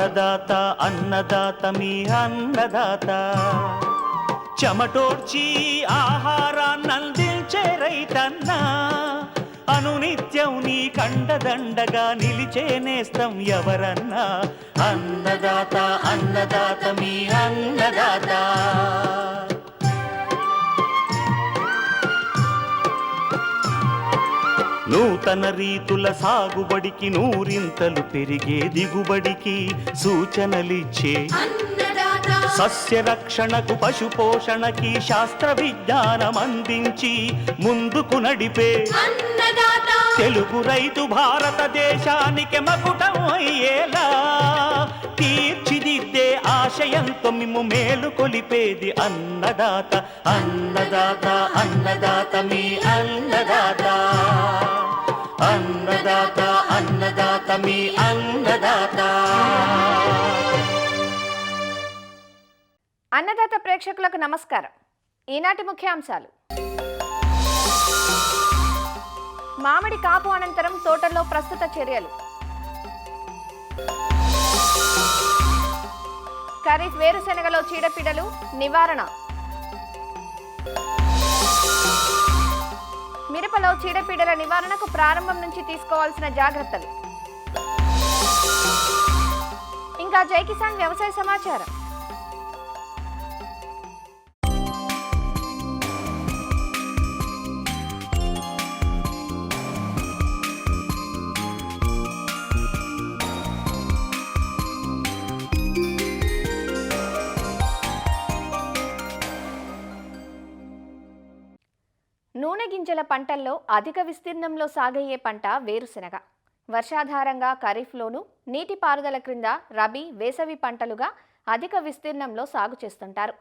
అన్నదాత అన్నదాత మీ అన్నదాత చెమటోడ్చి ఆహారాన్నందించే రైతన్నా అనునిత్యం నీ కండదండగా నిలిచే నేస్తం ఎవరన్నా అన్నదాత అన్నదాత మీ అన్నదాత నూతన రీతుల సాగుబడికి నూరింతలు పెరిగే దిగుబడికి సూచనలిచ్చే సస్య రక్షణకు పశు పోషణకి శాస్త్ర విజ్ఞానం అందించి ముందుకు నడిపే తెలుగు రైతు భారతదేశానికి మకుటం అయ్యేలా తీర్చిదిద్దే ఆశయంతో మిమ్ము మేలు కొలిపేది అన్నదాత అన్నదాత అన్నదాత మీ అన్నదాత అన్నదాత అన్నదాత మీ అన్నదాత. అన్నదాత ప్రేక్షకులకు నమస్కారం. ఈనాటి ముఖ్యాంశాలు: మామిడి కాపు అనంతరం తోటల్లో ప్రస్తుత చర్యలు, ఖరీఫ్ వేరుశెనగలో చీడపీడలు నివారణ, మిరపలో చీడపీడల నివారణకు ప్రారంభం నుంచి తీసుకోవాల్సిన జాగ్రత్తలు, ఇంకా జై కిసాన్ వ్యవసాయ సమాచారం. నూనె గింజల పంటల్లో అధిక విస్తీర్ణంలో సాగయ్యే పంట వేరుశెనగ. వర్షాధారంగా ఖరీఫ్లోను, నీటిపారుదల క్రింద రబీ, వేసవి పంటలుగా అధిక విస్తీర్ణంలో సాగు చేస్తుంటారు.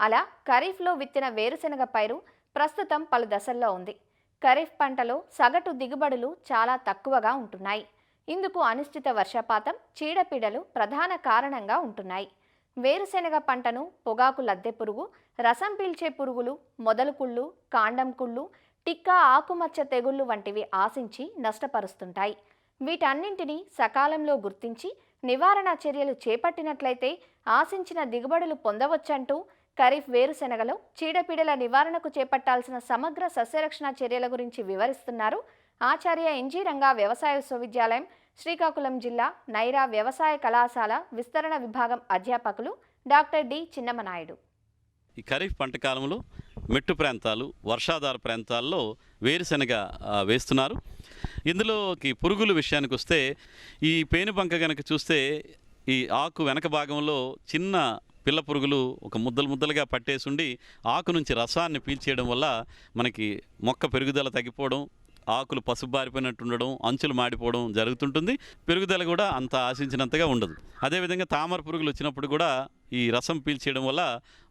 అలా ఖరీఫ్లో విత్తిన వేరుశెనగ పైరు ప్రస్తుతం పలు దశల్లో ఉంది. ఖరీఫ్ పంటలో సగటు దిగుబడులు చాలా తక్కువగా ఉంటున్నాయి. ఇందుకు అనిశ్చిత వర్షపాతం, చీడపీడలు ప్రధాన కారణంగా ఉంటున్నాయి. వేరుశెనగ పంటను పొగాకు లద్దె పురుగు, రసం పీల్చే పురుగులు, మొదలు కుళ్ళు, కాండం కుళ్ళు, టిక్కా ఆకుమచ్చ తెగుళ్లు వంటివి ఆశించి నష్టపరుస్తుంటాయి. వీటన్నింటినీ సకాలంలో గుర్తించి నివారణ చర్యలు చేపట్టినట్లయితే ఆశించిన దిగుబడులు పొందవచ్చంటూ ఖరీఫ్ వేరుశెనగలో చీడపీడల నివారణకు చేపట్టాల్సిన సమగ్ర సస్యరక్షణ చర్యల గురించి వివరిస్తున్నారు ఆచార్య ఎన్జీ రంగా వ్యవసాయ విశ్వవిద్యాలయం, శ్రీకాకుళం జిల్లా నైరా వ్యవసాయ కళాశాల విస్తరణ విభాగం అధ్యాపకులు డాక్టర్ డి చిన్నమనాయుడు. ఈ ఖరీఫ్ పంట కాలంలో మెట్టు ప్రాంతాలు, వర్షాధార ప్రాంతాల్లో వేరుశెనగ వేస్తున్నారు. ఇందులోకి పురుగుల విషయానికి వస్తే ఈ పేనుబంక కనుక చూస్తే ఈ ఆకు వెనక భాగంలో చిన్న పిల్ల పురుగులు ఒక ముద్దలుగా పట్టేసి ఉండి ఆకు నుంచి రసాన్ని పీల్చేయడం వల్ల మనకి మొక్క పెరుగుదల తగ్గిపోవడం, ఆకులు పసుబారిపోయినట్టు ఉండడం, అంచులు మాడిపోవడం జరుగుతుంటుంది. పెరుగుదల కూడా అంత ఆశించినంతగా ఉండదు. అదేవిధంగా తామర పురుగులు వచ్చినప్పుడు కూడా ఈ రసం పీల్చేయడం వల్ల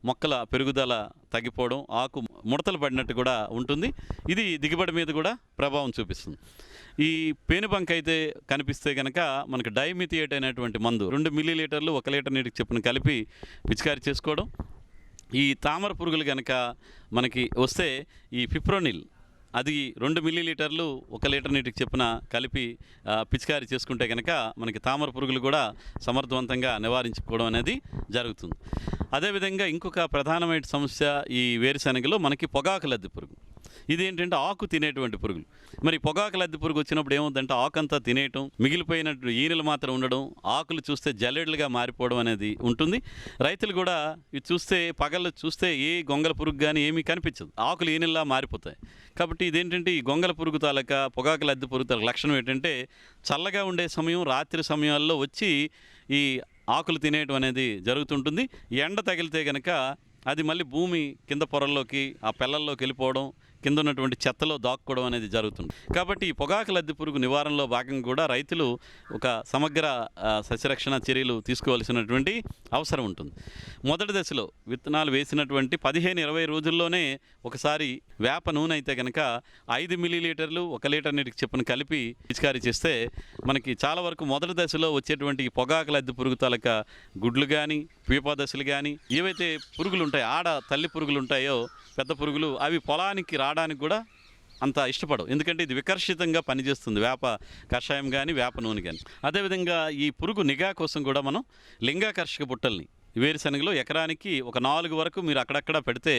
మొక్కల పెరుగుదల తగ్గిపోవడం, ఆకు ముడతలు పడినట్టు కూడా ఉంటుంది. ఇది దిగుబడి మీద కూడా ప్రభావం చూపిస్తుంది. ఈ పేనుబంక అయితే కనిపిస్తే కనుక మనకు డైమిథియేట్ అనేటువంటి మందు 2 మిల్లీలీటర్లు 1 లీటర్ నీటికి చొప్పున కలిపి పిచికారీ చేసుకోవడం. ఈ తామర పురుగులు కనుక మనకి వస్తే ఈ ఫిప్రోనిల్ అది 2 మిల్లీలీటర్లు 1 లీటర్ నీటికి చొప్పున కలిపి పిచికారీ చేసుకుంటే కనుక మనకి తామర పురుగులు కూడా సమర్థవంతంగా నివారించుకోవడం అనేది జరుగుతుంది. అదేవిధంగా ఇంకొక ప్రధానమైన సమస్య ఈ వేరుశెనగలో మనకి పొగాకు లద్దె పురుగు. ఇదేంటంటే ఆకు తినేటువంటి పురుగులు. మరి పొగాకు లద్దె పురుగు వచ్చినప్పుడు ఏముందంటే ఆకంతా తినేయటం, మిగిలిపోయినట్టు ఈనెలు మాత్రం ఉండడం, ఆకులు చూస్తే జల్లెడలుగా మారిపోవడం అనేది ఉంటుంది. రైతులు కూడా ఇది చూస్తే పగళ్ళు చూస్తే ఏ గొంగల పురుగు కానీ ఏమీ కనిపించదు, ఆకులు ఈనెల్లా మారిపోతాయి. కాబట్టి ఇదేంటంటే ఈ గొంగల పురుగు తాలూకా, పొగాకు లద్దె పురుగు తాలూకా లక్షణం ఏంటంటే చల్లగా ఉండే సమయం, రాత్రి సమయాల్లో వచ్చి ఈ ఆకులు తినేయడం అనేది జరుగుతుంటుంది. ఎండ తగిలితే కనుక అది మళ్ళీ భూమి కింద పొరల్లోకి, ఆ పెళ్ళల్లోకి వెళ్ళిపోవడం, కింద ఉన్నటువంటి చెత్తలో దాక్కోవడం అనేది జరుగుతుంది. కాబట్టి ఈ పొగాకు లద్దె పురుగు నివారణలో భాగంగా కూడా రైతులు ఒక సమగ్ర సస్యరక్షణ చర్యలు తీసుకోవాల్సినటువంటి అవసరం ఉంటుంది. మొదటి దశలో విత్తనాలు వేసినటువంటి 15-20 రోజుల్లోనే ఒకసారి వేప నూనె అయితే కనుక 5 మిల్లీలీటర్లు 1 లీటర్ నీటికి చొప్పున కలిపి పిచికారీ చేస్తే మనకి చాలా వరకు మొదటి దశలో వచ్చేటువంటి ఈ పొగాకు లద్దె పురుగు తాలూకా గుడ్లు కానీ, పీపా దశలు కానీ, ఏవైతే పురుగులు ఉంటాయో, ఆడ తల్లి పురుగులు ఉంటాయో, పెద్ద పురుగులు, అవి పొలానికి రావడానికి కూడా అంత ఇష్టపడవు, ఎందుకంటే ఇది వికర్షితంగా పనిచేస్తుంది, వేప కషాయం కానీ వేప నూనె కానీ. అదేవిధంగా ఈ పురుగు నిఘా కోసం కూడా మనం లింగాకర్షక బుట్టల్ని వేరుశనగలో ఎకరానికి ఒక 4 వరకు మీరు అక్కడక్కడ పెడితే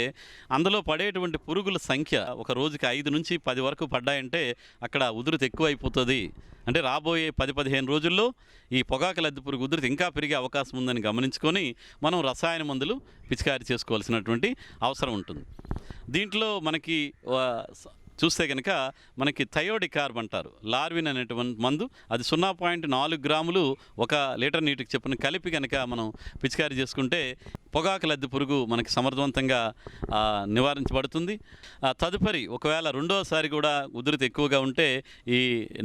అందులో పడేటువంటి పురుగుల సంఖ్య ఒక రోజుకి 5 నుంచి 10 వరకు పడ్డాయంటే అక్కడ ఉధృతి ఎక్కువ అయిపోతుంది. అంటే రాబోయే 10-15 రోజుల్లో ఈ పొగాకు లద్దె పురుగు ఉధృతి ఇంకా పెరిగే అవకాశం ఉందని గమనించుకొని మనం రసాయన మందులు పిచికారీ చేసుకోవాల్సినటువంటి అవసరం ఉంటుంది. దీంట్లో మనకి చూస్తే కనుక మనకి థయోడికార్బ్ అంటారు, లార్విన్ అనేటువంటి మందు, అది 0.4 గ్రాములు 1 లీటర్ నీటికి చొప్పున కలిపి కనుక మనం పిచికారీ చేసుకుంటే పొగాకు లద్దె పురుగు మనకి సమర్థవంతంగా నివారించబడుతుంది. తదుపరి ఒకవేళ రెండోసారి కూడా ఉధృతి ఎక్కువగా ఉంటే ఈ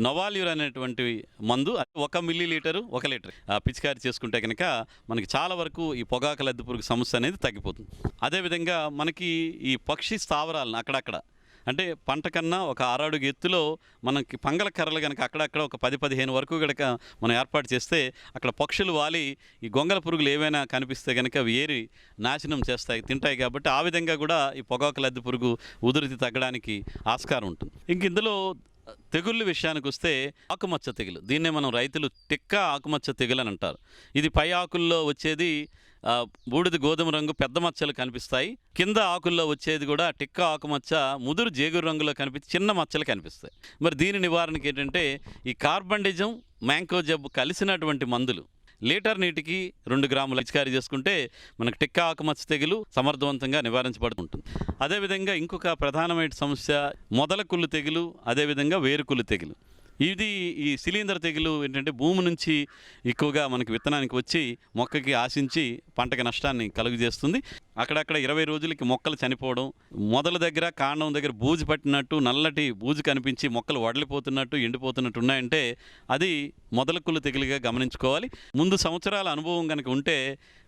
నొవాల్యూర్ అనేటువంటి మందు 1 మిల్లీలీటరు 1 లీటర్ పిచికారీ చేసుకుంటే కనుక మనకి చాలా వరకు ఈ పొగాకు లద్దె పురుగు సమస్య అనేది తగ్గిపోతుంది. అదేవిధంగా మనకి ఈ పక్షి స్థావరాలను అక్కడక్కడ, అంటే పంట కన్నా ఒక 6 అడుగు ఎత్తులో మనకి పంగల కర్రలు కనుక అక్కడక్కడ ఒక 10-15 వరకు కనుక మనం ఏర్పాటు చేస్తే అక్కడ పక్షులు వాలి ఈ గొంగల పురుగులు ఏవైనా కనిపిస్తే కనుక అవి ఏరి నాశనం చేస్తాయి, తింటాయి. కాబట్టి ఆ విధంగా కూడా ఈ పొగాకు లద్దె పురుగు ఉధృతి తగ్గడానికి ఆస్కారం ఉంటుంది. ఇంక ఇందులో తెగుళ్ళ విషయానికి వస్తే ఆకుమచ్చ తెగులు, దీన్నే మనం రైతులు టిక్క ఆకుమచ్చ తెగులు అని అంటారు. ఇది పై ఆకుల్లో వచ్చేది బూడిద గోధుమ రంగు పెద్ద మచ్చలు కనిపిస్తాయి, కింద ఆకుల్లో వచ్చేది కూడా టిక్క ఆకుమచ్చ ముదురు జేగురు రంగులో కనిపించి చిన్న మచ్చలు కనిపిస్తాయి. మరి దీని నివారణకి ఏంటంటే ఈ కార్బండిజం మ్యాంకోజెబ్ కలిసినటువంటి మందులు లీటర్ నీటికి 2 గ్రాములు పిచికారీ చేసుకుంటే మనకు టిక్క ఆకుమచ్చ తెగులు సమర్థవంతంగా నివారించబడుతుంటుంది. అదేవిధంగా ఇంకొక ప్రధానమైన సమస్య మొదల కుళ్ళు తెగులు, అదేవిధంగా వేరుకుళ్ళు తెగులు. ఇది ఈ శిలీంధ్ర తెగులు ఏంటంటే భూమి నుంచి ఎక్కువగా మనకి విత్తనానికి వచ్చి మొక్కకి ఆశించి పంటకి నష్టాన్ని కలుగజేస్తుంది. అక్కడక్కడ 20 రోజులకి మొక్కలు చనిపోవడం, మొదల దగ్గర కాండం దగ్గర బూజు పట్టినట్టు నల్లటి బూజు కనిపించి మొక్కలు వడలిపోతున్నట్టు ఎండిపోతున్నట్టు ఉన్నాయంటే అది మొదల కుళ్ళు తెగులుగా గమనించుకోవాలి. ముందు సంవత్సరాల అనుభవం కనుక ఉంటే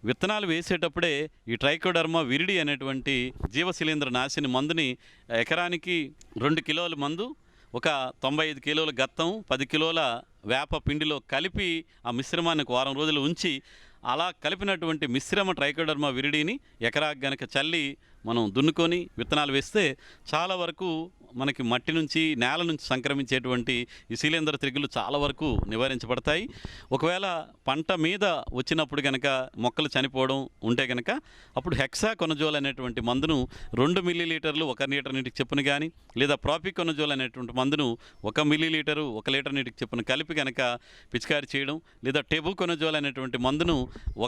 విత్తనాలు వేసేటప్పుడే ఈ ట్రైకోడర్మా విరిడి అనేటువంటి జీవశిలీంద్ర నాశిని మందుని ఎకరానికి 2 కిలోల మందు, ఒక 95 కిలోల గత్తం, 10 కిలోల వేప పిండిలో కలిపి ఆ మిశ్రమాన్ని 1 వారం రోజులు ఉంచి అలా కలిపినటువంటి మిశ్రమ ట్రైకోడర్మా విరిడిని ఎకరాకు గనక చల్లి మనం దున్నుకొని విత్తనాలు వేస్తే చాలా వరకు మనకి మట్టి నుంచి నేల నుంచి సంక్రమించేటువంటి ఈ శిలీంధ్ర తెగులు చాలా వరకు నివారించబడతాయి. ఒకవేళ పంట మీద వచ్చినప్పుడు కనుక మొక్కలు చనిపోవడం ఉంటే కనుక అప్పుడు హెక్సాకొనజోల్ అనేటువంటి మందును 2 మిల్లీలీటర్లు 1 లీటర్ నీటికి చొప్పున కానీ, లేదా ప్రాపికొనజోల్ అనేటువంటి మందును 1 మిల్లీలీటరు 1 లీటర్ నీటికి చొప్పున కలిపి కనుక పిచికారీ చేయడం, లేదా టెబుకొనజోల్ అనేటువంటి మందును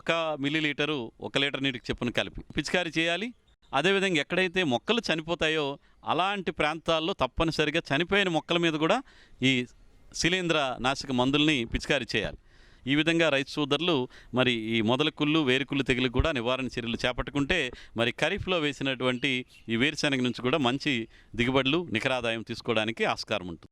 1 మిల్లీలీటరు 1 లీటర్ నీటికి చొప్పున కలిపి పిచికారీ చేయాలి. అదేవిధంగా ఎక్కడైతే మొక్కలు చనిపోతాయో అలాంటి ప్రాంతాల్లో తప్పనిసరిగా చనిపోయిన మొక్కల మీద కూడా ఈ శిలీంధ్ర నాశక మందుల్ని పిచికారీ చేయాలి. ఈ విధంగా రైతు సోదరులు మరి ఈ మొదల కుళ్ళు వేరుకుళ్ళు తెగులు కూడా నివారణ చర్యలు చేపట్టుకుంటే మరి ఖరీఫ్లో వేసినటువంటి ఈ వేరుశెనగ నుంచి కూడా మంచి దిగుబడులు నికరాదాయం తీసుకోవడానికి ఆస్కారం ఉంటుంది.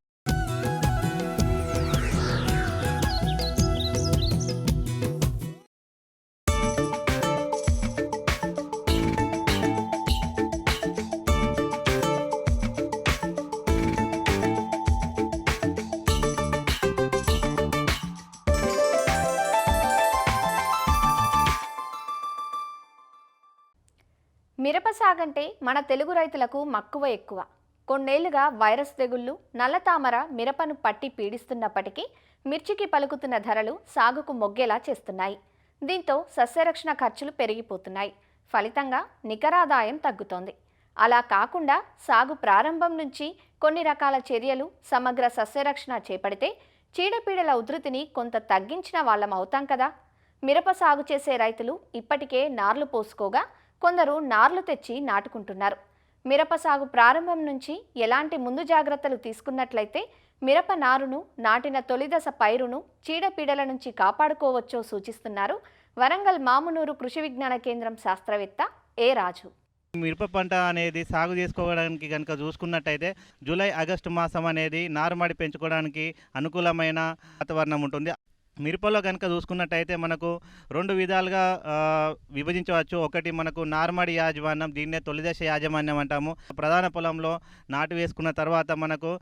మిరప సాగంటే మన తెలుగు రైతులకు మక్కువ ఎక్కువ. కొన్నేళ్లుగా వైరస్ తెగుళ్లు, నల్లతామర మిరపను పట్టి పీడిస్తున్నప్పటికీ మిర్చికి పలుకుతున్న ధరలు సాగుకు మొగ్గేలా చేస్తున్నాయి. దీంతో సస్యరక్షణ ఖర్చులు పెరిగిపోతున్నాయి. ఫలితంగా నికరాదాయం తగ్గుతోంది. అలా కాకుండా సాగు ప్రారంభం నుంచి కొన్ని రకాల చర్యలు, సమగ్ర సస్యరక్షణ చేపడితే చీడపీడల ఉధృతిని కొంత తగ్గించిన వాళ్ళం అవుతాం కదా. మిరప సాగు చేసే రైతులు ఇప్పటికే నార్లు పోసుకోగా కొందరు నార్లు తెచ్చి నాటుకుంటున్నారు. మిరప సాగు ప్రారంభం నుంచి ఎలాంటి ముందు జాగ్రత్తలు తీసుకున్నట్లయితే మిరప నారును నాటిన తొలిదశ పైరును చీడపీడల నుంచి కాపాడుకోవచ్చో సూచిస్తున్నారు వరంగల్ మామునూరు కృషి విజ్ఞాన కేంద్రం శాస్త్రవేత్త ఏ రాజు. మిరప పంట అనేది సాగు చేసుకోవడానికి కనుక చూసుకున్నట్టయితే జూలై ఆగస్టు మాసం అనేది నారుమడి పెంచుకోవడానికి అనుకూలమైన వాతావరణం ఉంటుంది. మిరపలో కనుక చూసుకున్నట్టయితే మనకు 2 విధాలుగా విభజించవచ్చు. ఒకటి మనకు నారుమడి యాజమాన్యం, దీన్నే తొలిదశ యాజమాన్యం అంటాము. ప్రధాన పొలంలో నాటు వేసుకున్న తర్వాత మనకు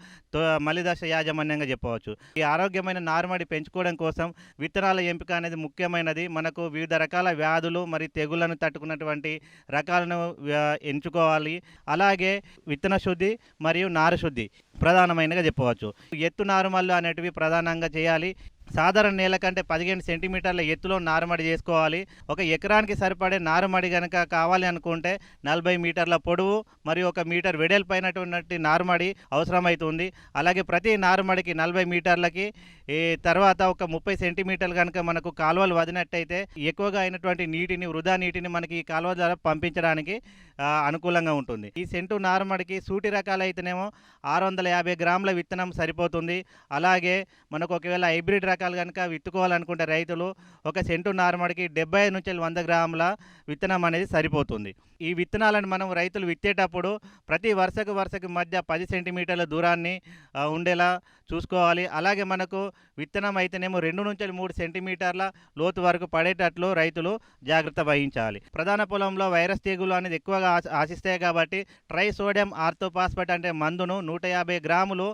మలిదశ యాజమాన్యంగా చెప్పవచ్చు. ఈ ఆరోగ్యమైన నారుమడి పెంచుకోవడం కోసం విత్తనాల ఎంపిక అనేది ముఖ్యమైనది. మనకు వివిధ రకాల వ్యాధులు మరియు తెగుళ్లను తట్టుకున్నటువంటి రకాలను ఎంచుకోవాలి. అలాగే విత్తన శుద్ధి మరియు నారు శుద్ధి ప్రధానమైనగా చెప్పవచ్చు. ఎత్తు నారుమల్లు అనేటివి ప్రధానంగా చేయాలి. సాధారణ నేల కంటే 15 సెంటీమీటర్ల ఎత్తులో నారుమడి చేసుకోవాలి. ఒక ఎకరానికి సరిపడే నారుమడి కనుక కావాలి అనుకుంటే 40 మీటర్ల పొడవు మరియు 1 మీటర్ వెడల్పైనటువంటి నారుమడి అవసరమవుతుంది. అలాగే ప్రతి నారుమడికి 40 మీటర్లకి తర్వాత ఒక 30 సెంటీమీటర్లు కనుక మనకు కాలువలు వదినట్టయితే ఎక్కువగా అయినటువంటి నీటిని, వృధా నీటిని మనకి ఈ కాలువ ద్వారా పంపించడానికి అనుకూలంగా ఉంటుంది. ఈ సెంటు నారుమడికి సూటి రకాలైతేనేమో 650 గ్రాముల విత్తనం సరిపోతుంది. అలాగే మనకు ఒకవేళ హైబ్రిడ్ రకాలు కనుక విత్తుకోవాలనుకుంటే రైతులు ఒక సెంటు నారుమడికి 75 నుంచి 100 గ్రాముల విత్తనం అనేది సరిపోతుంది. ఈ విత్తనాలను మనం రైతులు విత్తేటప్పుడు ప్రతి వరుసకు మధ్య 10 సెంటీమీటర్ల దూరాన్ని ఉండేలా చూసుకోవాలి. అలాగే మనకు విత్తనం అయితేనేమో 2 నుంచి 3 సెంటీమీటర్ల లోతు వరకు పడేటట్లు రైతులు జాగ్రత్త వహించాలి. ప్రధాన పొలంలో వైరస్ తెగులు అనేది ఎక్కువగా ఆశిస్తాయి కాబట్టి ట్రైసోడియం ఆర్థోపాస్పేట్ అంటే మందును 150 గ్రాములు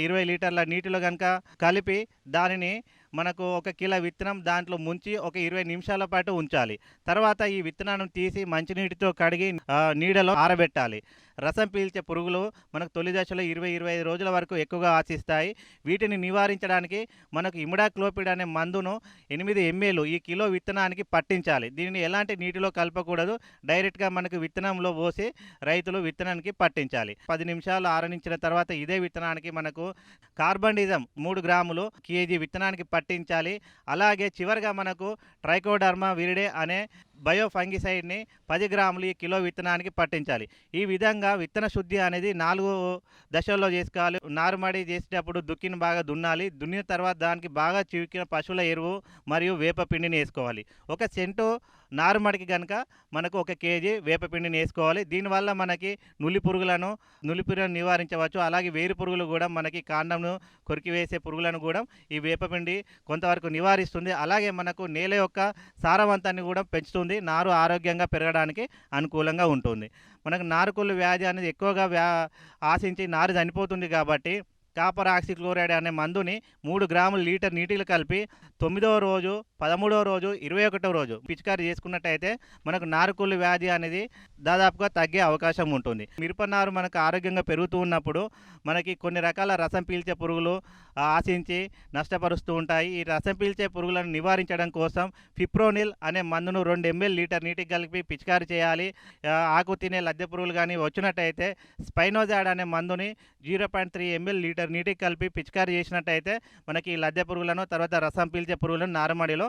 20 లీటర్ల నీటిలో కనుక కలిపి దానిని మనకు 1 కిలో విత్తనం దాంట్లో ముంచి ఒక 20 నిమిషాల పాటు ఉంచాలి. తర్వాత ఈ విత్తనాన్ని తీసి మంచినీటితో కడిగి నీడలో ఆరబెట్టాలి. రసం పీల్చే పురుగులు మనకు తొలి దశలో 20-25 రోజుల వరకు ఎక్కువగా ఆశిస్తాయి. వీటిని నివారించడానికి మనకు ఇమిడాక్లోపిడ్ అనే మందును 8 ml ఈ కిలో విత్తనానికి పట్టించాలి. దీనిని ఎలాంటి నీటిలో కలపకూడదు, డైరెక్ట్గా మనకు విత్తనంలో పోసి రైతులు విత్తనానికి పట్టించాలి. 10 నిమిషాలు ఆరనించిన తర్వాత ఇదే విత్తనానికి మనకు కార్బండిజం 3 గ్రాములు కేజీ విత్తనానికి పట్టించాలి. అలాగే చివరిగా మనకు ట్రైకోడర్మా విరిడే అనే బయోఫంగిసైడ్ని 10 గ్రాములు ఈ కిలో విత్తనానికి పట్టించాలి. ఈ విధంగా విత్తన శుద్ధి అనేది 4 దశల్లో చేసుకోవాలి. నారుమడి చేసేటప్పుడు దుక్కిని బాగా దున్నాలి. దున్నిన తర్వాత దానికి బాగా చివికిన పశువుల ఎరువు మరియు వేపపిండిని వేసుకోవాలి. 1 సెంటు నారుమడికి కనుక మనకు 1 కేజీ వేపపిండిని వేసుకోవాలి. దీనివల్ల మనకి నులి పురుగులను నివారించవచ్చు. అలాగే వేరు పురుగులు కూడా మనకి కాండంను కొరికివేసే పురుగులను కూడా ఈ వేపపిండి కొంతవరకు నివారిస్తుంది. అలాగే మనకు నేల యొక్క సారవంతాన్ని కూడా పెంచుతుంది. నారు ఆరోగ్యంగా పెరగడానికి అనుకూలంగా ఉంటుంది. మనకు నారుకుళ్ళు వ్యాధి అనేది ఎక్కువగా ఆశించి నారు చనిపోతుంది కాబట్టి కాపర్ ఆక్సిక్లోరైడ్ అనే మందుని 3 గ్రాములు లీటర్ నీటిలో కలిపి 9వ రోజు, 13వ రోజు, 21వ రోజు పిచికారీ చేసుకున్నట్టయితే మనకు నారుకుళ్ళు వ్యాధి అనేది దాదాపుగా తగ్గే అవకాశం ఉంటుంది. మిరప నారు మనకు ఆరోగ్యంగా పెరుగుతూ ఉన్నప్పుడు మనకి కొన్ని రకాల రసం పీల్చే పురుగులు ఆశించి నష్టపరుస్తూ ఉంటాయి. ఈ రసం పీల్చే పురుగులను నివారించడం కోసం ఫిప్రోనిల్ అనే మందును 2 ml లీటర్ నీటికి కలిపి పిచికారీ చేయాలి. ఆకు తినే లద్దె పురుగులు కానీ వచ్చినట్టయితే స్పైనోజాడ్ అనే మందుని 0.3 ml లీటర్ నీటికి కలిపి పిచికారీ చేసినట్టయితే మనకి లద్దె పురుగులను, తర్వాత రసం పీల్చే పురుగులను నారుమడిలో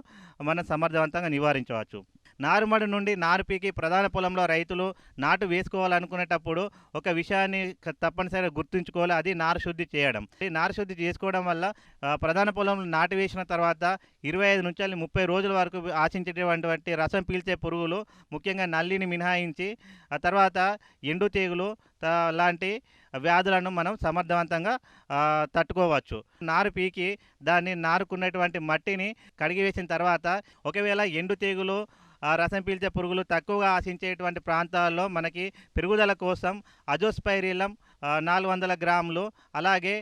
మనం సమర్థవంతంగా నివారించవచ్చు. నారుమడి నుండి నారు పీకి ప్రధాన పొలంలో రైతులు నాటు వేసుకోవాలనుకునేటప్పుడు ఒక విషయాన్ని తప్పనిసరిగా గుర్తుంచుకోవాలి, అది నారు శుద్ధి చేయడం. ఈ నారు శుద్ధి చేసుకోవడం వల్ల ప్రధాన పొలంలో నాటు వేసిన తర్వాత 25 నుంచి 30 రోజుల వరకు ఆశించేటువంటి రసం పీల్చే పురుగులు, ముఖ్యంగా నల్లిని మినహాయించి ఆ తర్వాత ఎండు తెగులు లాంటి వ్యాధులను మనం సమర్థవంతంగా తట్టుకోవచ్చు. నారు పీకి దాన్ని నారుకున్నటువంటి మట్టిని కడిగివేసిన తర్వాత ఒకవేళ ఎండు తెగులు, రసం పీల్చే పురుగులు తక్కువగా ఆశించేటువంటి ప్రాంతాల్లో మనకి పెరుగుదల కోసం అజోస్పైరిలం 400 గ్రాములు, అలాగే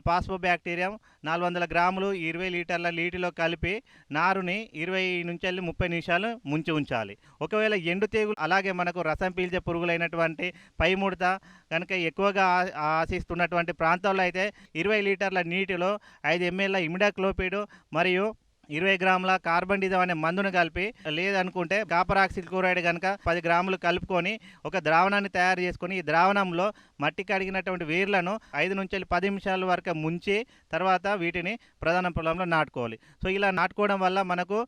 పాస్పోబ్యాక్టీరియం 400 గ్రాములు 20 లీటర్ల నీటిలో కలిపి నారుని 20 నుంచి 30 నిమిషాలు ముంచి ఉంచాలి. ఒకవేళ ఎండు తెగులు అలాగే మనకు రసం పీల్చే పురుగులైనటువంటి పై ముడత కనుక ఎక్కువగా ఆశిస్తున్నటువంటి ప్రాంతాల్లో అయితే 20 లీటర్ల నీటిలో 5 ml ఇమిడాక్లోపిడ్ మరియు 20 గ్రాముల కార్బండిజం అనే మందును కలిపి, లేదనుకుంటే కాపర్ ఆక్సిక్లోరైడ్ కనుక 10 గ్రాములు కలుపుకొని ఒక ద్రావణాన్ని తయారు చేసుకొని ఈ ద్రావణంలో మట్టి కడిగినటువంటి వేర్లను 5 నుంచి 10 నిమిషాల వరకు ముంచి తర్వాత వీటిని ప్రధాన పొలంలో నాటుకోవాలి. సో ఇలా నాటుకోవడం వల్ల మనకు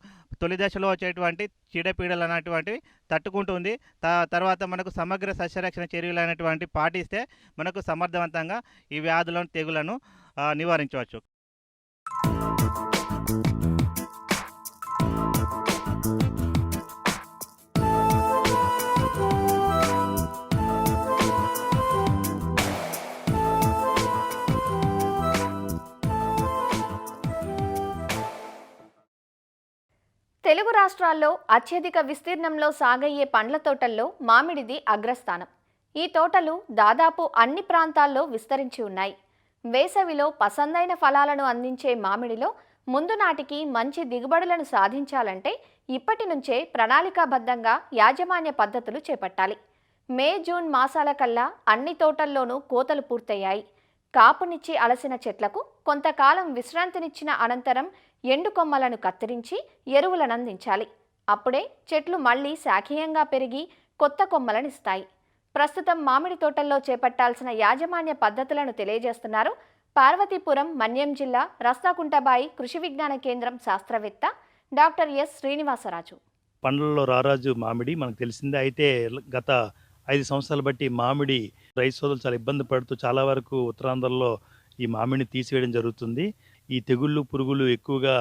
తొలి దశలో వచ్చేటువంటి చీడపీడలు అనేటువంటివి తట్టుకుంటుంది. తర్వాత మనకు సమగ్ర సస్యరక్షణ చర్యలు అనేటువంటి పాటిస్తే మనకు సమర్థవంతంగా ఈ వ్యాధులను, తెగులను నివారించవచ్చు. తెలుగు రాష్ట్రాల్లో అత్యధిక విస్తీర్ణంలో సాగయ్యే పండ్ల తోటల్లో మామిడిది అగ్రస్థానం. ఈ తోటలు దాదాపు అన్ని ప్రాంతాల్లో విస్తరించి ఉన్నాయి. వేసవిలో పసందైన ఫలాలను అందించే మామిడిలో ముందు నాటికి మంచి దిగుబడులను సాధించాలంటే ఇప్పటి నుంచే ప్రణాళికాబద్ధంగా యాజమాన్య పద్ధతులు చేపట్టాలి. మే, జూన్ మాసాల కల్లా అన్ని తోటల్లోనూ కోతలు పూర్తయ్యాయి. కాపునిచ్చి అలసిన చెట్లకు కొంతకాలం విశ్రాంతినిచ్చిన అనంతరం ఎండు కొమ్మలను కత్తిరించి ఎరువులను అందించాలి. అప్పుడే చెట్లు మళ్లీ శాఖీయంగా పెరిగి కొత్త కొమ్మలనిస్తాయి. ప్రస్తుతం మామిడి తోటల్లో చేపట్టాల్సిన యాజమాన్య పద్ధతులను తెలియజేస్తున్నారు పార్వతీపురం మన్యం జిల్లా రస్తాకుంటబాయి కృషి విజ్ఞాన కేంద్రం శాస్త్రవేత్త డాక్టర్ ఎస్ శ్రీనివాసరాజు. పండ్లలో రారాజు మామిడి మనకు తెలిసిందే. అయితే గత 5 సంవత్సరాలు బట్టి మామిడి రైతు సోదరులు చాలా ఇబ్బంది పడుతూ చాలా వరకు ఉత్తరాంధ్రలో ఈ మామిడిని తీసివేయడం జరుగుతుంది. ఈ తెగుళ్ళు పురుగులు ఎక్కువగా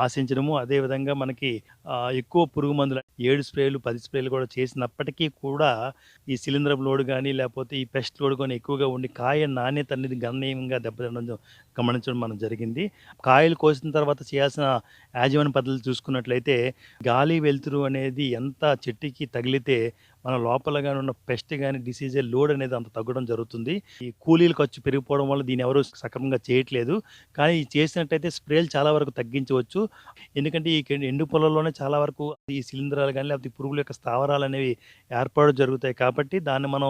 ఆశించడము, అదేవిధంగా మనకి ఎక్కువ పురుగు మందులు 7 స్ప్రేలు 10 స్ప్రేలు కూడా చేసినప్పటికీ కూడా ఈ శిలీంధ్రం లోడ్ కానీ లేకపోతే ఈ పెస్ట్ లోడ్ కానీ ఎక్కువగా ఉండి కాయ నాణ్యత అనేది గణనీయంగా దెబ్బతినడం గమనించడం మనం జరిగింది. కాయలు కోసిన తర్వాత చేయాల్సిన యాజమాన్య పద్ధతులు చూసుకున్నట్లయితే గాలి వెలుతురు అనేది ఎంత చెట్టుకి తగిలితే మన లోపల కానీ ఉన్న పెస్ట్ కానీ డిసీజ్ లోడ్ అనేది అంత తగ్గడం జరుగుతుంది. ఈ కూలీల ఖర్చు పెరిగిపోవడం వల్ల దీన్ని ఎవరు సక్రమంగా చేయట్లేదు. కానీ ఇది చేసినట్టయితే స్ప్రేలు చాలా వరకు తగ్గించవచ్చు. ఎందుకంటే ఈ ఎండు పొలంలోనే చాలా వరకు ఈ శిలీంధ్రాలు కానీ లేకపోతే పురుగుల యొక్క స్థావరాలు అనేవి ఏర్పాటు జరుగుతాయి. కాబట్టి దాన్ని మనం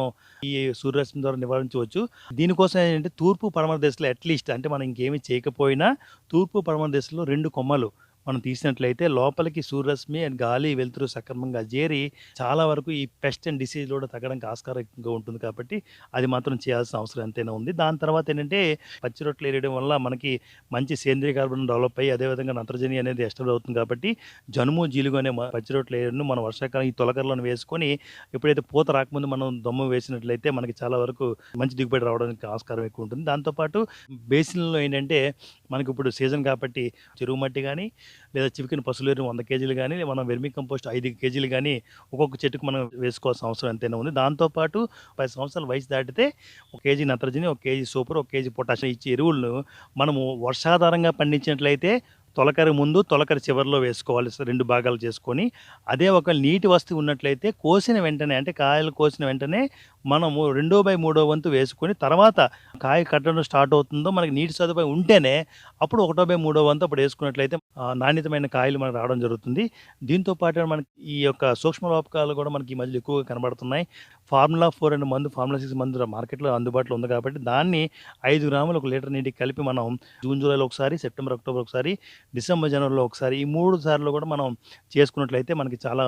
ఈ సూర్యరశ్మి ద్వారా నివారించవచ్చు. దీనికోసం ఏంటంటే తూర్పు పడమర దిశలో అట్లీస్ట్ అంటే మనం ఇంకేమీ చేయకపోయినా తూర్పు పడమర దిశలో 2 కొమ్మలు మనం తీసినట్లయితే లోపలికి సూర్యరశ్మి అండ్ గాలి వెలుతురు సక్రమంగా చేరి చాలా వరకు ఈ పెస్ట్ అండ్ డిసీజ్ కూడా తగ్గడానికి ఆస్కారం ఎక్కువగా ఉంటుంది. కాబట్టి అది మాత్రం చేయాల్సిన అవసరం ఎంతైనా ఉంది. దాని తర్వాత ఏంటంటే పచ్చి రొట్టెలు వేయడం వల్ల మనకి మంచి సేంద్రియ కార్బన్ డెవలప్ అయ్యి అదేవిధంగా నత్రజని అనేది ఎస్టాబ్లిష్ అవుతుంది. కాబట్టి జనుము జీలుగు అనే పచ్చి రొట్టెలు వేయడం మనం వర్షాకాలం ఈ తొలకరలను వేసుకొని ఎప్పుడైతే పూత రాకముందు మనం దమ్ము వేసినట్లయితే మనకి చాలా వరకు మంచి దిగుబడి రావడానికి ఆస్కారం ఎక్కువ ఉంటుంది. దాంతోపాటు బేసిన్లో ఏంటంటే మనకి ఇప్పుడు సీజన్ కాబట్టి చెరువు మట్టి కానీ లేదా చివికిన పశువులు 100 కేజీలు కానీ మనం వెర్మి కంపోస్ట్ 5 కేజీలు కానీ ఒక్కొక్క చెట్టుకు మనం వేసుకోవాల్సిన అవసరం ఎంతైనా ఉంది. దాంతోపాటు 10 సంవత్సరాల వయసు దాటితే 1 కేజీ నత్రజని, 1 కేజీ సూపర్, 1 కేజీ పొటాషియం ఇచ్చే ఎరువులను మనము వర్షాధారంగా పండించినట్లయితే తొలకరి ముందు తొలకరి చివరిలో వేసుకోవాలి. 2 భాగాలు చేసుకొని అదే ఒక నీటి వస్తువు ఉన్నట్లయితే కోసిన వెంటనే అంటే కాయలు కోసిన వెంటనే మనము 2/3 వంతు వేసుకొని తర్వాత కాయ కట్టడం స్టార్ట్ అవుతుందో మనకి నీటి సదుపాయం ఉంటేనే అప్పుడు 1/3 వంతు అప్పుడు వేసుకున్నట్లయితే నాణ్యతమైన కాయలు మనకు రావడం జరుగుతుంది. దీంతో పాటు మనకి ఈ యొక్క సూక్ష్మ లోపకాలు కూడా మనకి ఈ మధ్యలో ఎక్కువగా కనబడుతున్నాయి. ఫార్ములా 4 అనే మందు, ఫార్ములా 6 మందు మార్కెట్లో అందుబాటులో ఉంది. కాబట్టి దాన్ని 5 గ్రాములు 1 లీటర్ నీటికి కలిపి మనం జూన్ జూలైలో ఒకసారి, సెప్టెంబర్ అక్టోబర్ ఒకసారి, డిసెంబర్ జనవరిలో ఒకసారి ఈ 3 సార్లు కూడా మనం చేసుకున్నట్లయితే మనకి చాలా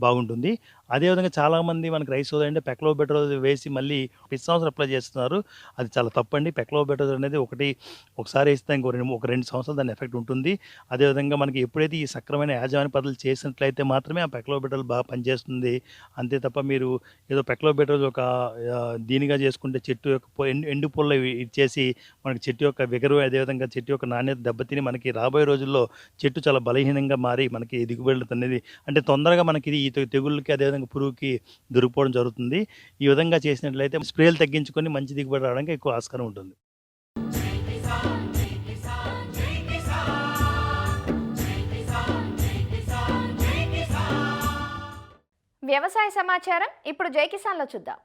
బాగుంటుంది. అదేవిధంగా చాలామంది మనకి రైస్ అంటే పెక్లోబెటోజోల్ వేసి మళ్ళీ ప్రతి సంవత్సరం అప్లై చేస్తున్నారు. అది చాలా తప్పండి. పెక్లోబెటోజోల్ అనేది ఒకసారి వేస్తే ఒక 2 సంవత్సరాలు దాని ఎఫెక్ట్ ఉంటుంది. అదేవిధంగా మనకి ఎప్పుడైతే ఈ సక్రమైన యాజమాన్య పద్ధతులు చేసినట్లయితే మాత్రమే ఆ పెక్లోబెటోజోల్ బాగా పనిచేస్తుంది. అంతే తప్ప మీరు ఏదో పెక్లోబెటోజోల్ ఒక దీనిగా చేసుకుంటే చెట్టు యొక్క ఎండు పొల్ల ఇచ్చేసి మనకి చెట్టు యొక్క విగరు అదేవిధంగా చెట్టు యొక్క నాణ్యత దెబ్బతిని మనకి రాబోయే రోజుల్లో చెట్టు చాలా బలహీనంగా మారి మనకి దిగుబడులు అనేది అంటే తొందరగా మనకి ఈ తెగుళ్ళకి అదేవిధంగా పురుగుకి దొరికిపోవడం జరుగుతుంది. ఈ విధంగా చేసినట్లయితే స్ప్రేలు తగ్గించుకొని మంచి దిగుబడి రావడానికి ఎక్కువ ఆస్కారం ఉంటుంది. వ్యవసాయ సమాచారం ఇప్పుడు జై కిసాన్లో చూద్దాం.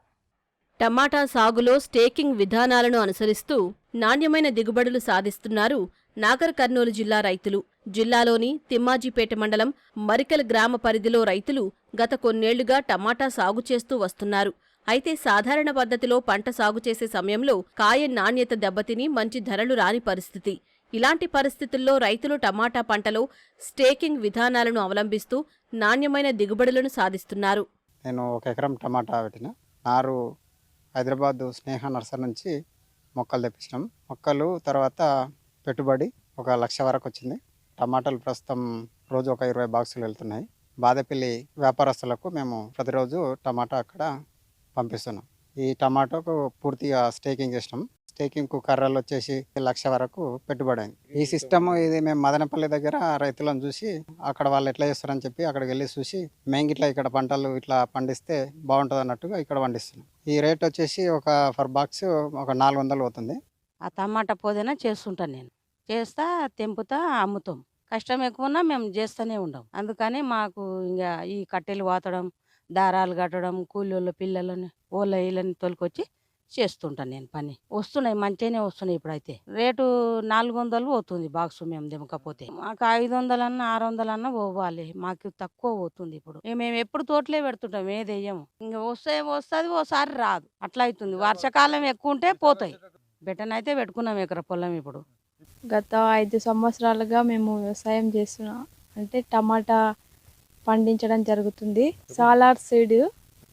టమాటా సాగులో స్టేకింగ్ విధానాలను అనుసరిస్తూ నాణ్యమైన దిగుబడులు సాధిస్తున్నారు నాగర్ కర్నూలు జిల్లా రైతులు. జిల్లాలోని తిమ్మాజీపేట మండలం మరికల్ గ్రామ పరిధిలో రైతులు గత కొన్నేళ్లుగా టమాటా సాగు చేస్తూ వస్తున్నారు. అయితే సాధారణ పద్ధతిలో పంట సాగు చేసే సమయంలో కాయ నాణ్యత దెబ్బతిని మంచి ధరలు రాని పరిస్థితి. ఇలాంటి పరిస్థితుల్లో రైతులు టమాటా పంటలో స్టేకింగ్ విధానాలను అవలంబిస్తూ నాణ్యమైన దిగుబడులను సాధిస్తున్నారు. నేను 1 ఎకరం టమాటా పెట్టిన నారు హైదరాబాద్ స్నేహ నర్సరీ నుంచి మొక్కలు తెప్పించినాం. మొక్కలు తర్వాత పెట్టుబడి 1 లక్ష వరకు వచ్చింది. టమాటాలు ప్రస్తుతం రోజు ఒక 20 బాక్సులు వెళ్తున్నాయి. బాదపల్లి వ్యాపారస్తులకు మేము ప్రతిరోజు టమాటా అక్కడ పంపిస్తున్నాం. ఈ టమాటాకు పూర్తిగా స్టేకింగ్ చేసినాం. స్టేకింగ్కు కర్రలు వచ్చేసి 1 లక్ష వరకు పెట్టుబడి అయింది. ఈ సిస్టమ్ ఇది మేము మదనపల్లి దగ్గర రైతులను చూసి అక్కడ వాళ్ళు ఎట్లా చేస్తారని చెప్పి అక్కడికి వెళ్ళి చూసి మేము ఇట్లా ఇక్కడ పంటలు ఇట్లా పండిస్తే బాగుంటుంది అన్నట్టుగా ఇక్కడ పండిస్తున్నాం. ఈ రేట్ వచ్చేసి ఒక ఫర్ బాక్స్ ఒక 400 అవుతుంది. ఆ టమాటా పుదీనా చేస్తుంటాను నేను. చేస్తా తెంపుతా అమ్ముతాం. కష్టం ఎక్కువ ఉన్నా మేము చేస్తూనే ఉంటాం. అందుకని మాకు ఇంకా ఈ కట్టెలు వాతడం, దారాలు కట్టడం, కూలోళ్ళ పిల్లలని వాళ్ళ వీళ్ళని తోలుకొచ్చి చేస్తుంటాను నేను పని. వస్తున్నాయి, మంచిగానే వస్తున్నాయి. ఇప్పుడైతే రేటు 400 పోతుంది బాక్స్ మేము దింపకపోతే. మాకు 500 అన్నా 600 అన్నా పోవాలి, మాకు తక్కువ పోతుంది. ఇప్పుడు మేము ఎప్పుడు తోటలే పెడుతుంటాం, ఏది వేయము. ఇంకా వస్తుంది ఓసారి రాదు, అట్లా అవుతుంది. వర్షాకాలం ఎక్కువ ఉంటే పోతాయి. బెటనైతే పెట్టుకున్నాం ఎకరా పొలం. ఇప్పుడు గత 5 సంవత్సరాలుగా మేము వ్యవసాయం చేస్తున్నాం. అంటే టమాటా పండించడం జరుగుతుంది. సాలార్ సీడ్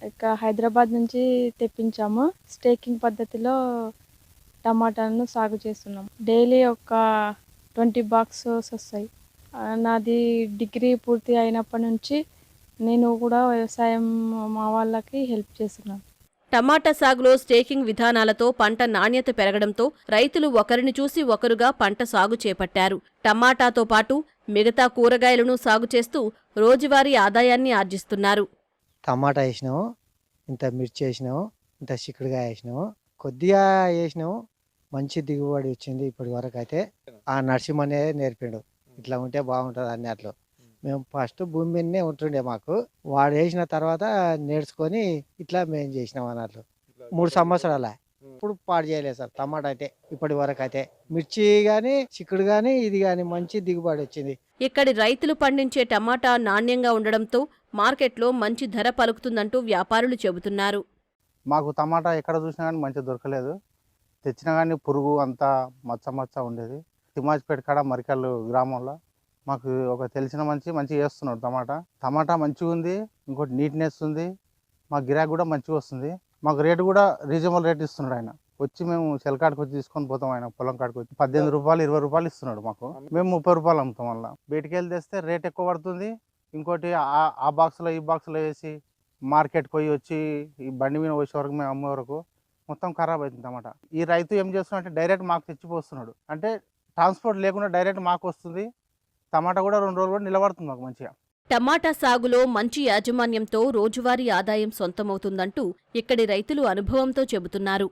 ఇక హైదరాబాద్ నుంచి తెప్పించాము. స్టేకింగ్ పద్ధతిలో టమాటాలను సాగు చేస్తున్నాం. డైలీ ఒక 20 బాక్సెస్ వస్తాయి. నాది డిగ్రీ పూర్తి అయినప్పటి నుంచి నేను కూడా వ్యవసాయం మా వాళ్ళకి హెల్ప్ చేస్తున్నాను. టమాటా సాగులో స్టేకింగ్ విధానాలతో పంట నాణ్యత పెరగడంతో రైతులు ఒకరిని చూసి ఒకరుగా పంట సాగు చేపట్టారు. టమాటాతో పాటు మిగతా కూరగాయలను సాగు చేస్తూ రోజువారీ ఆదాయాన్ని ఆర్జిస్తున్నారు. టమాటా వేసినాము, ఇంత మిర్చి వేసినాము, ఇంత చిక్కుడుకాయ వేసినాము, కొద్దిగా వేసినాము, మంచి దిగుబడి వచ్చింది. ఇప్పటి వరకు అయితే ఆ నరసింహనే నేర్పిండు, ఇట్లా ఉంటే బాగుంటుంది అన్నట్లు. మేము ఫస్ట్ భూమి మీదనే ఉంటుండే, మాకు వాడు వేసిన తర్వాత నేర్చుకొని ఇట్లా మేము చేసినాం అన్నట్లు. 3 సంవత్సరాల ఇప్పుడు పాడు చేయలేదు సార్ టమాటా అయితే. ఇప్పటి వరకు అయితే మిర్చి కానీ చిక్కుడు కానీ ఇది కానీ మంచి దిగుబడి వచ్చింది. ఇక్కడి రైతులు పండించే టమాటా నాణ్యంగా ఉండడంతో మార్కెట్లో మంచి ధర పలుకుతుందంటూ వ్యాపారులు చెబుతున్నారు. మాకు టమాటా ఎక్కడ చూసినా కానీ మంచిగా దొరకలేదు. తెచ్చినా కానీ పురుగు అంతా మచ్చ ఉండేది. తిమ్మాజిపేట కాడ మరికల్ గ్రామంలో మాకు ఒక తెలిసిన మంచిగా చేస్తున్నాడు టమాటా మంచిగా ఉంది. ఇంకోటి నీట్నెస్ ఉంది, మా గిరాకీ కూడా మంచిగా వస్తుంది. మాకు రేటు కూడా రీజనబుల్ రేట్ ఇస్తున్నాడు ఆయన. వచ్చి మేము సెల్ కాడికి వచ్చి తీసుకొని పోతాం, ఆయన పొలం కాడికి వచ్చి 18 రూపాయలు 20 రూపాయలు ఇస్తున్నాడు మాకు. మేము 30 రూపాయలు అమ్ముతాం. వల్ల బయటికి వెళ్ళి తెస్తే రేట్ ఎక్కువ పడుతుంది. ఇంకోటి ఆ బాక్స్లో ఈ బాక్స్లో వేసి మార్కెట్కి పోయి వచ్చి ఈ బండి మీద వచ్చే వరకు మేము అమ్మే వరకు మొత్తం ఖరాబ్ అవుతుంది టమాటా. ఈ రైతు ఏం చేస్తున్నాడు అంటే డైరెక్ట్ మాకు తెచ్చిపోస్తున్నాడు. అంటే ట్రాన్స్పోర్ట్ లేకుండా డైరెక్ట్ మాకు వస్తుంది. టమాటా కూడా 2 రోజులు కూడా నిలబడుతుంది మాకు మంచిగా. టమాటా సాగులో మంచి యాజమాన్యంతో రోజువారీ ఆదాయం సొంతమవుతుందంటూ ఇక్కడి రైతులు అనుభవంతో చెబుతున్నారు.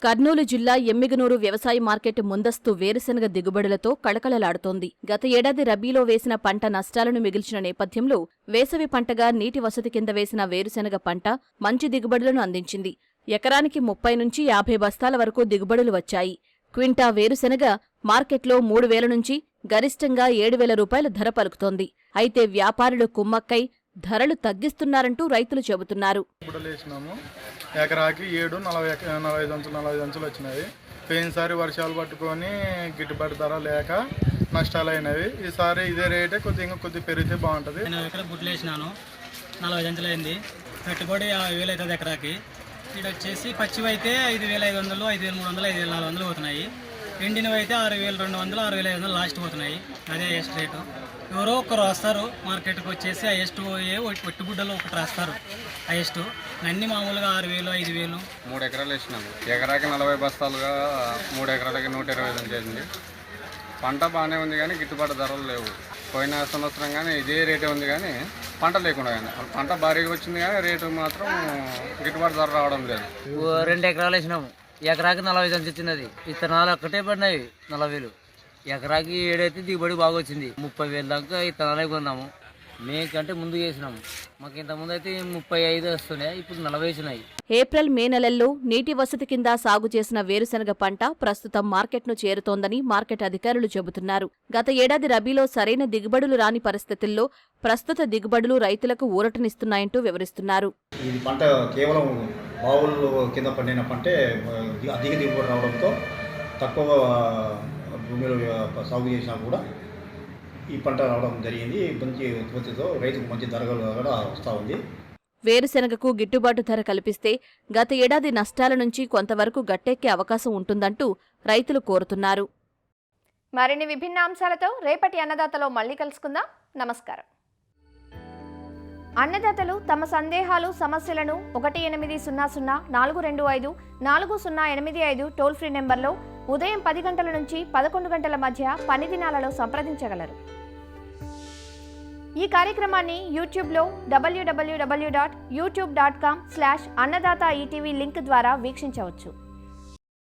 కర్నూలు జిల్లా ఎమ్మిగనూరు వ్యవసాయ మార్కెట్ ముందస్తు వేరుశెనగ దిగుబడులతో కళకళలాడుతోంది. గత ఏడాది రబీలో వేసిన పంట నష్టాలను మిగిల్చిన నేపథ్యంలో వేసవి పంటగా నీటి వసతి కింద వేసిన వేరుశెనగ పంట మంచి దిగుబడులను అందించింది. ఎకరానికి 30 నుంచి 50 బస్తాల వరకు దిగుబడులు వచ్చాయి. క్వింటా వేరుశెనగ మార్కెట్లో 3,000 నుంచి గరిష్టంగా 7,000 రూపాయల ధర పలుకుతోంది. అయితే వ్యాపారులు కుమ్మక్కై ధరలు తగ్గిస్తున్నారంటూ రైతులు చెబుతున్నారు. ఎకరాకి 45 అంచులు వచ్చినాయి. పోయినసారి వర్షాలు పట్టుకొని గిట్టుబాటు ధర లేక నష్టాలు అయినవి. ఈసారి ఇదే రేటే కొద్ది పెరిగితే బాగుంటుంది. నేను ఎకరా గుడ్లు వేసినాను, 40 అంచులు అయింది. పెట్టుబడి 50,000 అవుతుంది ఎకరాకి. ఇక్కడ వచ్చేసి పచ్చివి అయితే 5,500, 5,300, 5,400 పోతున్నాయి. ఎండినవి అయితే 6,200, 6,500 లాస్ట్ పోతున్నాయి. అదే హైయెస్ట్ రేటు. ఎవరో ఒకరు వస్తారు మార్కెట్కి వచ్చేసి హైయెస్ట్ ఒట్టుగుడ్డలు ఒకటి రాస్తారు హైయెస్ట్. అన్ని మామూలుగా 6,000, 5,000. 3 ఎకరాలు వేసినాము. ఎకరాకి 40 బస్తాలుగా 3 ఎకరాలకి 125 చేసింది. పంట బాగానే ఉంది కానీ గిట్టుబాటు ధరలు లేవు. పోయిన సంవత్సరం కానీ ఇదే రేటే ఉంది కానీ పంట లేకుండా కానీ పంట భారీగా వచ్చింది కానీ రేటు మాత్రం గిట్టుబాటు ధర రావడం లేదు. 2 ఎకరాలు వేసినాము. ఎకరాకి 40 అంచు వచ్చింది. ఇత్తనాలు ఒక్కటే పడినాయి 40,000. ఎకరాకి 7 అయితే దిగుబడి బాగా వచ్చింది. 30,000 దాకా ఇత్తనాలే కొన్నాము. మేకంటే ముందు వేసినాము. మాకు ఇంతకుముందు అయితే 35 వస్తున్నాయి, ఇప్పుడు 40 వచ్చినాయి. ఏప్రిల్, మే నెలల్లో నీటి వసతి కింద సాగు చేసిన వేరుశెనగ పంట ప్రస్తుతం మార్కెట్ను చేరుతోందని మార్కెట్ అధికారులు చెబుతున్నారు. గత ఏడాది రబీలో సరైన దిగుబడులు రాని పరిస్థితుల్లో ప్రస్తుత దిగుబడులు రైతులకు ఊరటనిస్తున్నాయంటూ వివరిస్తున్నారు. ఇది పంట కేవలం బావుల్లో కింద పండిన పంటే అధిక దిగుబడి రావడంతో తక్కువ భూమిలో సాగు చేసినా కూడా ఈ పంట రావడం జరిగింది. మంచి ఉత్పత్తితో రైతుకు మంచి ధర కూడా వస్తూ ఉంది. వేరుశెనగకు గిట్టుబాటు ధర కల్పిస్తే గత ఏడాది నష్టాల నుంచి కొంతవరకు గట్టెక్కే అవకాశం ఉంటుందంటూ రైతులు కోరుతున్నారు. మరిన్ని విభిన్న అంశాలతో రేపటి అన్నదాతలో మళ్ళీ కలుసుకుందాం. నమస్కారం. అన్నదాతలు తమ సందేహాలు, సమస్యలను 1800-425-4085 టోల్ ఫ్రీ నెంబర్లో ఉదయం 10 గంటల నుంచి 11 గంటల మధ్య పని దినాలలో సంప్రదించగలరు. ఈ కార్యక్రమాన్ని యూట్యూబ్లో www.youtube.com/annadaata ETV లింక్ ద్వారా వీక్షించవచ్చు.